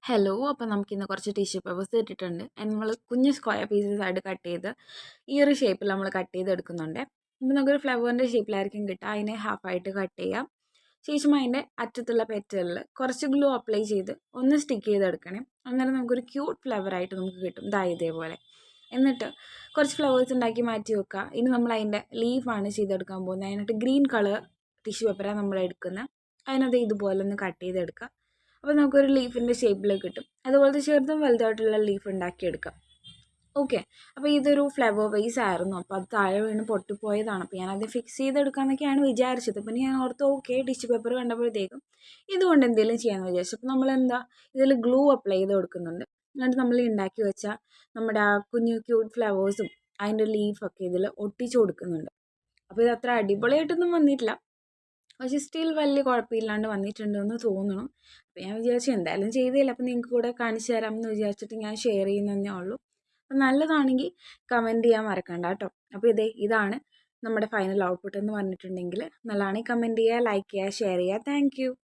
Hello. അപ്പോൾ നമുക്കിന്ന് കുറച്ച് ടിഷ്യൂ പേപ്പേഴ്സ് കിട്ടിയിട്ടുണ്ട്. അതിന് നമ്മൾ കുഞ്ഞ് സ്ക്വയർ പീസസ് ആയിട്ട് കട്ട് ചെയ്ത് ഈ ഒരു ഷേപ്പിൽ നമ്മൾ കട്ട് ചെയ്തെടുക്കുന്നുണ്ട്. അപ്പോൾ നമുക്കൊരു ഫ്ലവറിൻ്റെ ഷേപ്പിലായിരിക്കും കിട്ടുക. അതിനെ ഹാഫായിട്ട് കട്ട് ചെയ്യാം. ശേഷം അതിൻ്റെ അറ്റത്തുള്ള പെറ്റലിൽ കുറച്ച് ഗ്ലൂ അപ്ലൈ ചെയ്ത് ഒന്ന് സ്റ്റിക്ക് ചെയ്തെടുക്കണേ. അന്നേരം നമുക്കൊരു ക്യൂട്ട് ഫ്ലവറായിട്ട് നമുക്ക് കിട്ടും. ഇതേപോലെ. എന്നിട്ട് കുറച്ച് ഫ്ലവേഴ്സ് ഉണ്ടാക്കി മാറ്റി വെക്കുക. ഇനി നമ്മൾ അതിൻ്റെ ലീഫാണ് ചെയ്തെടുക്കാൻ പോകുന്നത്. അതിനായിട്ട് ഗ്രീൻ കളർ ടിഷ്യൂ പേപ്പറാണ് നമ്മൾ എടുക്കുന്നത്. അതിനകത്ത് ഇതുപോലെ ഒന്ന് കട്ട് ചെയ്തെടുക്കുക. അപ്പോൾ നമുക്കൊരു ലീഫിൻ്റെ ഷേപ്പിൽ കിട്ടും. അതുപോലത്തെ ചെറുതും വലുതായിട്ടുള്ള ലീഫ് ഉണ്ടാക്കിയെടുക്കാം. ഓക്കെ. അപ്പോൾ ഇതൊരു ഫ്ലവർ വേസ് ആയിരുന്നു. അപ്പോൾ അത് താഴെ വീണ് പൊട്ടിപ്പോയതാണ്. അപ്പോൾ ഞാനത് ഫിക്സ് ചെയ്തെടുക്കാമെന്നൊക്കെയാണ് വിചാരിച്ചത്. പിന്നെ ഞാൻ ഓർത്ത് ഓക്കെ ടിഷ്യൂ പേപ്പർ കണ്ടപ്പോഴത്തേക്കും ഇതുകൊണ്ട് എന്തെങ്കിലും ചെയ്യാമെന്ന് വിചാരിച്ചു. അപ്പോൾ നമ്മളെന്താ ഇതിൽ ഗ്ലൂ അപ്ലൈ ചെയ്ത് കൊടുക്കുന്നുണ്ട്. എന്നിട്ട് നമ്മൾ ഉണ്ടാക്കി വെച്ച നമ്മുടെ ആ കുഞ്ഞു ക്യൂട്ട് ഫ്ലവേഴ്സും അതിൻ്റെ ലീഫൊക്കെ ഇതിൽ ഒട്ടിച്ചു കൊടുക്കുന്നുണ്ട്. അപ്പോൾ ഇത് അത്ര അടിപൊളിയായിട്ടൊന്നും വന്നിട്ടില്ല, പക്ഷേ സ്റ്റിൽ വലിയ കുഴപ്പമില്ലാണ്ട് വന്നിട്ടുണ്ടെന്ന് തോന്നുന്നു. അപ്പോൾ ഞാൻ വിചാരിച്ചു എന്തായാലും ചെയ്തില്ല, അപ്പോൾ നിങ്ങൾക്ക് കൂടെ കാണിച്ചു തരാമെന്ന് വിചാരിച്ചിട്ട് ഞാൻ ഷെയർ ചെയ്യുന്നതേ ഉള്ളൂ. അപ്പോൾ നല്ലതാണെങ്കിൽ കമൻറ്റ് ചെയ്യാൻ മറക്കണ്ട കേട്ടോ. അപ്പോൾ ഇതാണ് നമ്മുടെ ഫൈനൽ ഔട്ട്പുട്ട് എന്ന് പറഞ്ഞിട്ടുണ്ടെങ്കിൽ നല്ലതാണെങ്കിൽ കമൻറ്റ് ചെയ്യുക, ലൈക്ക് ചെയ്യുക, ഷെയർ ചെയ്യുക. താങ്ക്